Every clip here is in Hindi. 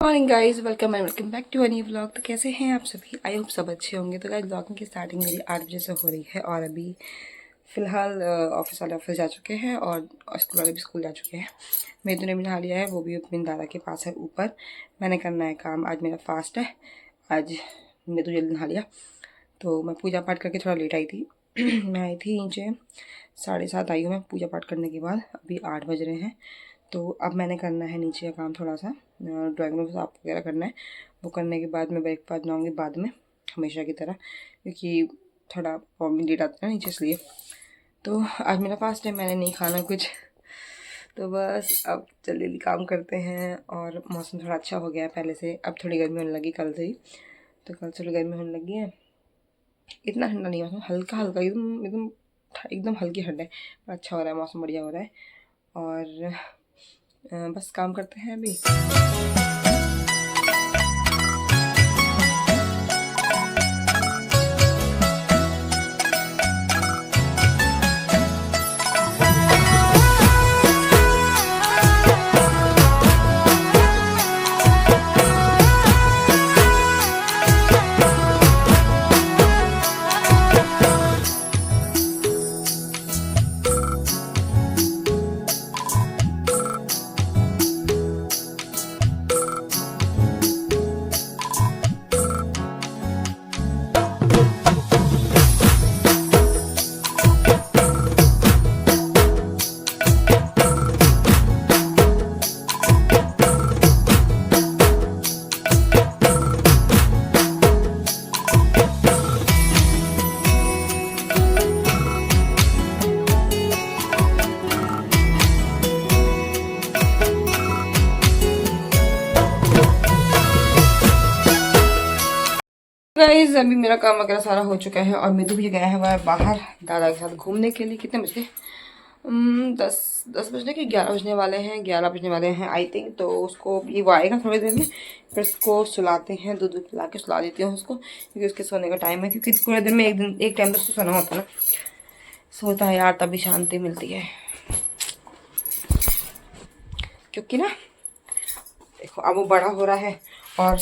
Morning guys, welcome back to new vlog. तो कैसे हैं आप सभी? आई होप सब अच्छे होंगे। तो गाइज व्लॉगिंग की स्टार्टिंग मेरी 8 बजे से हो रही है और अभी फ़िलहाल ऑफिस वाले ऑफिस जा चुके हैं और स्कूल वाले भी स्कूल जा चुके हैं। मेरे ने भी नहा लिया है, वो भी अपनी दादा के पास है ऊपर। मैंने करना है काम, आज मेरा फास्ट है। आज मैं तो जल्दी नहा लिया, तो मैं पूजा पाठ करके थोड़ा लेट आई थी। मैं आई थी नीचे 7:30 आई हूँ मैं पूजा पाठ करने के बाद। अभी 8 बज रहे हैं। तो अब मैंने करना है नीचे का काम, थोड़ा सा ड्राइंग रूम साफ वगैरह करना है। वो करने के बाद मैं ब्रेकफास्ट बनाऊँगी बाद में, हमेशा की तरह, क्योंकि थोड़ा प्रॉब्लम लेट आता है नीचे, इसलिए। तो आज मेरा फास्ट है, मैंने नहीं खाना कुछ। तो बस अब जल्दी जल्दी काम करते हैं। और मौसम थोड़ा अच्छा हो गया है पहले से, अब थोड़ी गर्मी होने लगी कल से ही। तो कल से थोड़ी गर्मी होने लगी है। इतना ठंडा नहीं है मौसम, हल्का हल्का, एकदम एकदम एकदम हल्की ठंड है। अच्छा हो रहा है मौसम, बढ़िया हो रहा है। और बस काम करते हैं अभी। गाइस अभी मेरा काम वगैरह सारा हो चुका है और मिधु भी गया है वह बाहर दादा के साथ घूमने के लिए। कितने बजे? 10 बजने के 11 बजने वाले हैं, 11 बजने वाले हैं आई थिंक। तो उसको ये वो आएगा थोड़ी देर में, फिर उसको सुलाते हैं, दूध पिला के सुला देती हूँ उसको, क्योंकि उसके सोने का टाइम है। क्योंकि पूरे दिन में एक टाइम तो उसको सोना होता है ना, सोता है यार, तभी शांति मिलती है। क्योंकि ना देखो, अब वो बड़ा हो रहा है और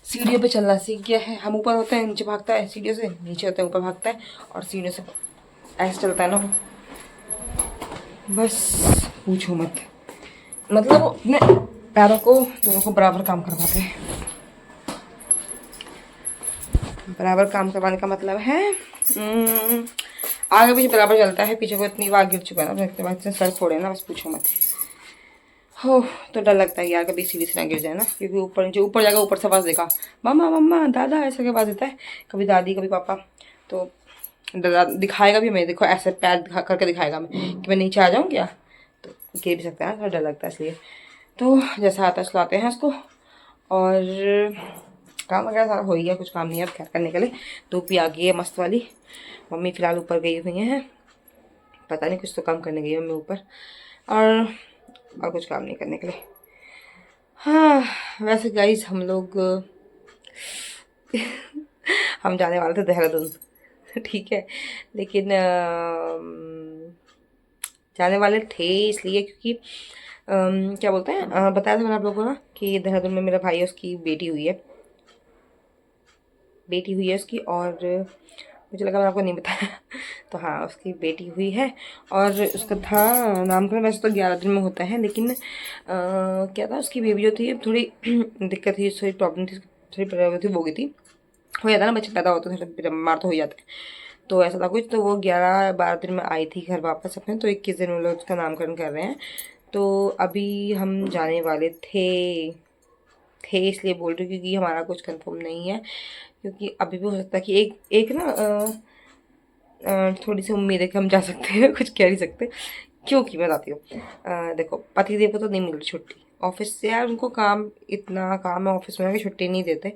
सीढ़ियों पे चलना सीख गया है। हम ऊपर होते हैं नीचे भागता है, सीढ़ियों से नीचे होते हैं ऊपर भागता है, और सीढ़ियों से ऐसे चलता है ना। बस पूछो मत, मतलब अपने पैरों को दोनों को बराबर काम करवाते हैं। बराबर काम करवाने का मतलब है आगे पीछे बराबर चलता है। पीछे को इतनी बार गिर चुका है ना, इसके बाद सर फोड़े ना, बस पूछो मत। हो, तो डर लगता है यार कभी सीढ़ी से ना गिर जाए ना, क्योंकि ऊपर नीचे, ऊपर जाकर ऊपर से आवाज़ देखा, मम्मा मम्मा दादा ऐसे के आवाज़ देता है, कभी दादी कभी पापा। तो दादा दिखाएगा भी, मैं देखो ऐसे पैर दिखा करके दिखाएगा मैं कि मैं नीचे आ जाऊँ क्या, तो गिर भी सकता है ना, थोड़ा डर लगता है इसलिए। तो जैसा आता है सुलाते हैं उसको। और काम वगैरह सारा हो ही गया, कुछ काम नहीं है अब खैर करने के लिए। धूप भी आ गई है मस्त वाली। मम्मी फ़िलहाल ऊपर गई हुई हैं, पता नहीं कुछ तो काम करने गई है मम्मी ऊपर, और कुछ काम नहीं करने के लिए। हाँ वैसे गाइस हम लोग हम जाने वाले थे देहरादून ठीक है, लेकिन जाने वाले थे इसलिए क्योंकि क्या बोलते हैं, बताया था मैंने आप लोगों को ना कि देहरादून में मेरा भाई है, उसकी बेटी हुई है, उसकी। और मुझे लगा मैंने आपको नहीं बताया तो हाँ, उसकी बेटी हुई है और उसका था नामकरण। वैसे तो 11 दिन में होता है, लेकिन क्या था, उसकी बेबी जो थी थोड़ी दिक्कत थी, थोड़ी प्रॉब्लम थी, थोड़ी प्रॉब्लम थी, वो गई थी, हो जाता है ना बच्चे पैदा होते हैं बीमार तो हो जाते हैं। तो ऐसा था कुछ, तो वो 11-12 दिन में आई थी घर वापस अपने। तो 21 दिन वो लोग उसका नामकरण कर रहे हैं। तो अभी हम जाने वाले थे इसलिए बोल रही हूँ क्योंकि हमारा कुछ कंफर्म नहीं है, क्योंकि अभी भी हो सकता है कि एक ना थोड़ी सी उम्मीद है कि हम जा सकते हैं कुछ कह नहीं सकते। क्योंकि मैं बताती हूँ, देखो पति देव को तो नहीं मिल रही छुट्टी ऑफिस से यार, उनको काम, इतना काम है ऑफिस में कि छुट्टी नहीं देते,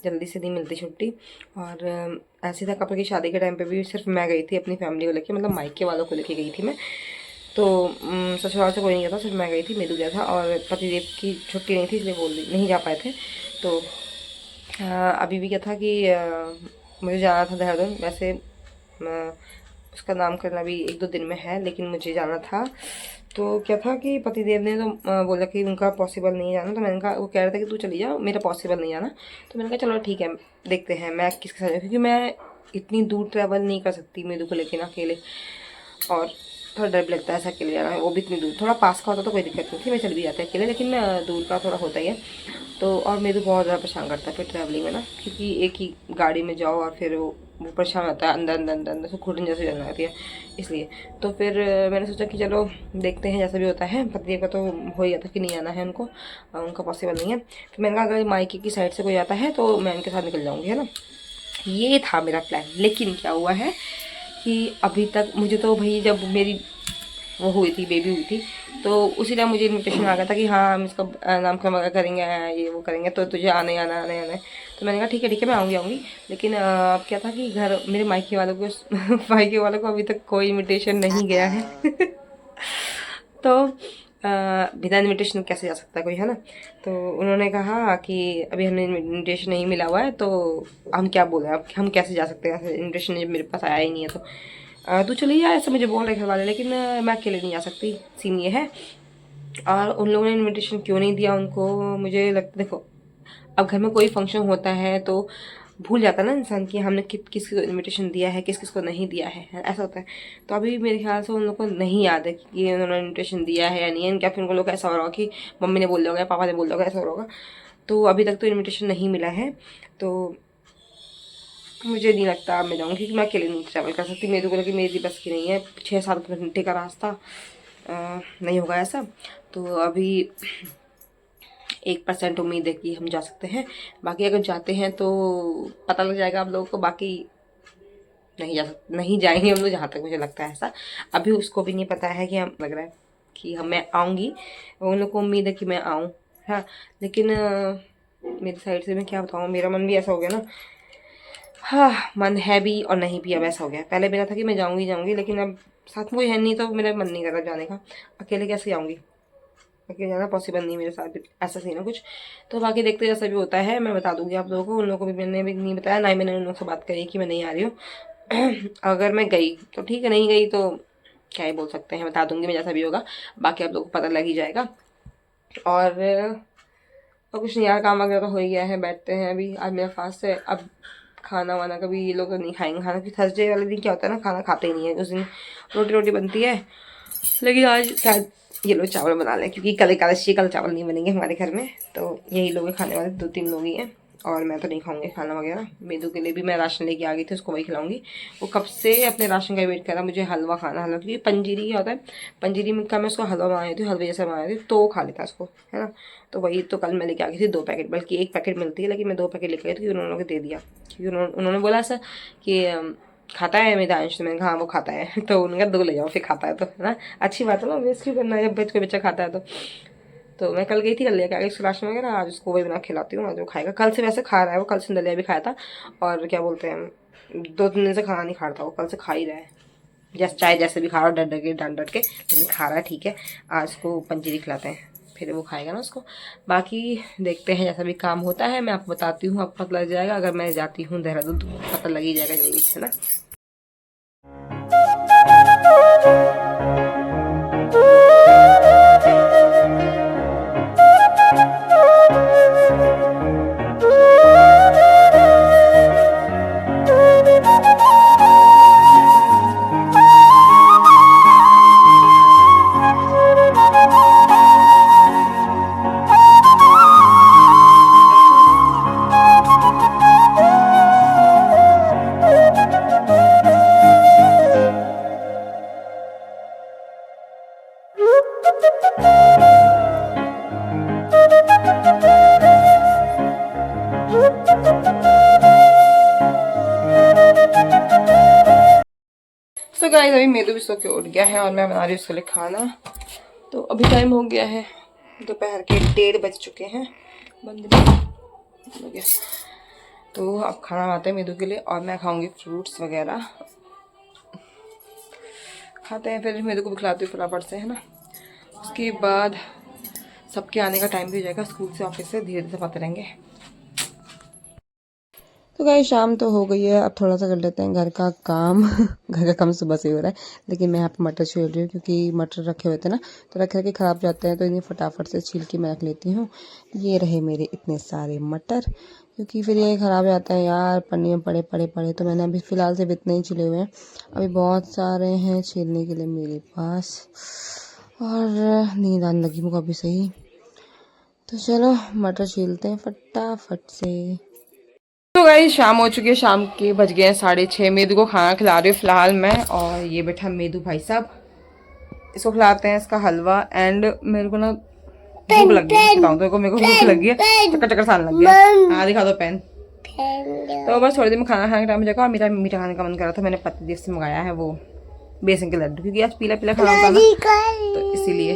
जल्दी से नहीं मिलती छुट्टी। और ऐसे था, कपल की शादी के टाइम पे भी सिर्फ मैं गई थी अपनी फैमिली को लेके, मतलब मायके वालों को लेके गई थी मैं। तो ससुराल से कोई नहीं गया था, सिर्फ मैं गई थी, मेदू गया था, और पतिदेव की छुट्टी नहीं थी इसलिए नहीं जा पाए थे। तो अभी भी क्या था कि मुझे जाना था देहरादून। वैसे उसका नामकरण अभी 1-2 दिन में है, लेकिन मुझे जाना था। तो क्या था कि पतिदेव ने तो बोला कि उनका पॉसिबल नहीं जाना, तो मैंने कहा, वो कह रहे थे कि तू चली जा, मेरा पॉसिबल नहीं जाना। तो मैंने कहा चलो ठीक है, देखते हैं मैं किसके साथ, क्योंकि मैं इतनी दूर ट्रैवल नहीं कर सकती मेरे को लेके ना अकेले, और थोड़ा डर भी लगता है ऐसा अकेले जाना, वो भी इतनी दूर। थोड़ा पास का होता तो कोई दिक्कत नहीं थी, मैं चल भी जाती अकेले, लेकिन दूर का थोड़ा होता ही है। तो और मेरे को बहुत ज़्यादा परेशान करता है फिर ट्रैवलिंग में ना, क्योंकि एक ही गाड़ी में जाओ और फिर वो परेशान होता है, अंदर अंदर अंदर अंदर से घुटन जैसे जलने आती है, इसलिए। तो फिर मैंने सोचा कि चलो देखते हैं जैसा भी होता है। पतिदेव का तो हो ही गया था कि नहीं आना है उनको, उनका पॉसिबल नहीं है। फिर मैंने कहा अगर मायके की साइड से कोई आता है तो मैं उनके साथ निकल जाऊँगी, है ना। ये था मेरा प्लान। लेकिन क्या हुआ है कि अभी तक मुझे तो भाई, जब मेरी वो हुई थी, बेबी हुई थी, तो उसी टाइम मुझे इन्विटेशन आ गया था कि हाँ हम इसका नामकरण वगैरह करेंगे, ये वो करेंगे, तो तुझे आने आना आने आना है। तो मैंने कहा ठीक है मैं आऊँगी आऊँगी। लेकिन अब क्या था कि घर मेरे मायके वालों को मायके वालों को अभी तक कोई इन्विटेशन नहीं गया है। तो बिना इन्विटेशन कैसे जा सकता है कोई, है ना। तो उन्होंने कहा कि अभी हमें इन्विटेशन नहीं मिला हुआ है, तो हम क्या बोले, अब हम कैसे जा सकते हैं, इन्विटेशन जब मेरे पास आया ही नहीं है। तो तू चली जा, ऐसे मुझे बोल रहे घर वाले, लेकिन मैं अकेले नहीं जा सकती, सीन ये है। और उन लोगों ने इनविटेशन क्यों नहीं दिया उनको, मुझे लगता, देखो अब घर में कोई फंक्शन होता है तो भूल जाता है ना इंसान कि हमने किस को इनविटेशन दिया है, किस किस को नहीं दिया है, ऐसा होता है। तो अभी मेरे ख्याल से उन लोगों को नहीं याद है कि उन्होंने इनविटेशन दिया है या नहीं है, क्या फिर उन लोग ऐसा हो रहा होगा कि मम्मी ने बोल दिया होगा, पापा ने बोल दिया होगा, ऐसा हो रहा होगा। तो अभी तक तो इन्विटेशन नहीं मिला है, तो मुझे नहीं लगता मैं जाऊँगी, क्योंकि मैं अकेले नहीं ट्रैवल कर सकती, मेरे को लगे मेरी बस की नहीं है, 6-7 घंटे का रास्ता नहीं होगा ऐसा। तो अभी 1% उम्मीद है कि हम जा सकते हैं, बाकी अगर जाते हैं तो पता लग जाएगा आप लोगों को, बाकी नहीं जा सकते, नहीं जाएंगे हम लोग, जहाँ तक मुझे लगता है ऐसा। अभी उसको भी नहीं पता है कि हम, लग रहा है कि हम, मैं आऊँगी, उन लोग को उम्मीद है कि मैं आऊँ, हाँ। लेकिन मेरी साइड से मैं क्या बताऊँ, मेरा मन भी ऐसा हो गया ना, हाँ मन है भी और नहीं भी, अब ऐसा हो गया। पहले मेरा था कि मैं जाऊँगी जाऊँगी, लेकिन अब साथ में कोई है नहीं, तो मेरा मन नहीं कर रहा जाने का, अकेले कैसे जाऊँगी, अकेले जाना पॉसिबल नहीं मेरे साथ भी, ऐसा सीन है कुछ। तो बाकी देखते जैसा भी होता है मैं बता दूंगी आप लोगों को। उन लोगों को भी मैंने भी नहीं बताया, ना ही मैंने उन लोगों से बात करी कि मैं नहीं आ रही हूँ। अगर मैं गई तो ठीक है, नहीं गई तो क्या ही बोल सकते हैं, बता दूंगी मैं जैसा भी होगा, बाकी आप लोगों को पता लग ही जाएगा। और कुछ नहीं यार, काम वगैरह तो हो ही गया है, बैठते हैं अभी, आज मेरा फास्ट है। अब खाना वाना कभी ये लोग नहीं खाएंगे खाना, कि थर्सडे वाले दिन क्या होता है ना, खाना खाते ही नहीं है उस दिन, रोटी रोटी बनती है। लेकिन आज शायद ये लोग चावल बना लें, क्योंकि कल एकादशी, कल चावल नहीं बनेंगे हमारे घर में, तो यही लोग खाने वाले, 2-3 लोग ही हैं, और मैं तो नहीं खाऊंगी खाना वगैरह। मेदू के लिए भी मैं राशन लेके आ गई थी, उसको वही खिलाऊंगी। वो कब से अपने राशन का वेट कर रहा है, मुझे हलवा खाना, हलवा, क्योंकि पंजीरी क्या होता है, पंजीरी में का मैं उसको हलवा बनाई थी, हलवे जैसा बनाई थी, तो वो खा लेता उसको, है ना। तो वही तो कल मैं लेके आ गई थी 2 पैकेट, बल्कि 1 पैकेट मिलती है, लेकिन मैं 2 पैकेट लेके आई थी, उन्होंने दे दिया, क्योंकि उन्होंने बोला ऐसा कि खाता है मितांश, तो मैंने कहा हाँ वो खाता है। तो उन्होंने कहा 2 ले जाओ, फिर खाता है तो, है ना, अच्छी बात है ना, वेस्ट क्यों करना है जब कोई बच्चा खाता है तो मैं कल गई थी, कल लेके आ गई उसको राशन वगैरह, आज उसको वही बना खिलाती हूँ, आज वो खाएगा। कल से वैसे खा रहा है वो, कल से दलिया भी खाया था, और क्या बोलते हैं 2-3 दिन से खाना नहीं खा रहा था वो, कल से खा ही रहा है, जैसे चाहे जैसे भी खा रहा, डर डर के डांट डट के, लेकिन खा रहा है, ठीक है। आज उसको पंजीरी खिलाते हैं, फिर वो खाएगा ना उसको। बाकी देखते हैं जैसा भी काम होता है, मैं आपको बताती हूँ, आपको पता लग जाएगा। अगर मैं जाती हूँ देहरादून तो पता लग ही जाएगा जल्दी से ना। तो गाइस अभी मेदू भी सो के उठ गया है, और मैं बना रही हूँ उसके लिए खाना। तो अभी टाइम हो गया है दोपहर के 1:30 बज चुके हैं, बंद हो गया। तो अब खाना बनाते हैं मेदू के लिए, और मैं खाऊंगी फ्रूट्स वगैरह, खाते हैं, फिर मेदू को भी खिलाती हूँ फटाफट से, है ना। उसके बाद सबके आने का टाइम भी हो जाएगा स्कूल से, ऑफिस से, धीरे धीरे बातें रहेंगे। तो गाइस शाम तो हो गई है, अब थोड़ा सा कर लेते हैं घर का काम। घर का काम सुबह से ही हो रहा है, लेकिन मैं यहाँ पे मटर छील रही हूँ क्योंकि मटर रखे हुए थे ना, तो रख के ख़राब जाते हैं, तो इन्हें फटाफट से छील के मैं रख लेती हूँ। ये रहे मेरे इतने सारे मटर, क्योंकि फिर ये ख़राब जाता है यार, पन्नी में पड़े पड़े पड़े। तो मैंने अभी फ़िलहाल सिर्फ इतने ही छिले हुए हैं, अभी बहुत सारे हैं छीलने के लिए मेरे पास, और नींद आने लगी मुझे अभी सही। तो चलो मटर छीलते हैं फटाफट से। तो गाइस शाम हो चुकी है, शाम के बज गए हैं 6:30। मेदू को खाना खिला रही हूँ फिलहाल मैं, और ये बैठा मेदू भाई साहब, इसको खिलाते हैं इसका हलवा। एंड मेरे को ना भूख लग गई, बताऊँ तो मेरे को भूख लगी है, चक्कर चक्कर सान लग गया। हाँ दिखा दो पेन। तो बस थोड़ी देर में खाना खाने का टाइम हो जाएगा, और मेरा मीठा खाने का मन कर रहा था, मैंने पति देव से मंगाया है वो बेसन के लड्डू, क्योंकि आज पीला पीला खाना होता ना, तो इसीलिए।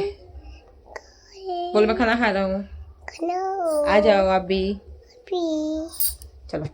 बोल मैं खाना खा रहा हूँ, आ जाओ आप भी। चलो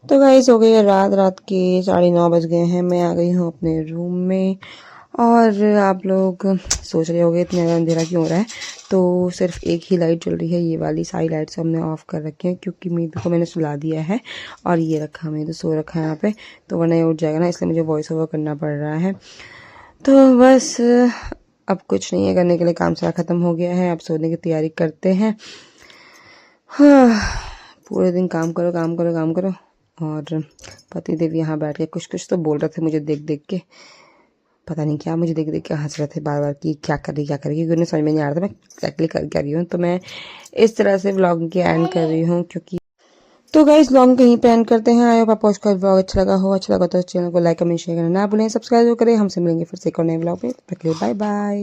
तो गाइस हो गई है रात के 9:30 बज गए हैं। मैं आ गई हूँ अपने रूम में, और आप लोग सोच रहे होंगे इतना अंधेरा क्यों हो रहा है। तो सिर्फ एक ही लाइट चल रही है, ये वाली। सारी लाइट्स हमने ऑफ कर रखी हैं क्योंकि मेदू को मैंने सुला दिया है, और ये रखा मेदू सो रखा है यहाँ पे, तो वरना ये उठ जाएगा ना, इसलिए मुझे वॉइस ओवर करना पड़ रहा है। तो बस अब कुछ नहीं है करने के लिए, काम सारा ख़त्म हो गया है, अब सोने की तैयारी करते हैं। हाँ, पूरे दिन काम करो काम करो काम करो। और पति देव यहाँ बैठ के कुछ कुछ तो बोल रहे थे मुझे देख देख के, पता नहीं क्या, मुझे देख देख के हंस रहे थे बार बार कि क्या कर रही क्योंकि उन्हें समझ में नहीं आ रहा था मैं एक्चुअली कर क्या रही हूँ। तो मैं इस तरह से व्लॉग की एंड कर रही हूँ, क्योंकि तो गाइस व्लॉग कहीं पे एंड करते हैं। आई होप आपको आज का व्लॉग अच्छा लगा तो चैनल को लाइक कमेंट शेयर करना ना भूलें, सब्सक्राइब करें। हमसे मिलेंगे फिर से एक और नए व्लॉग में, बाय बाय।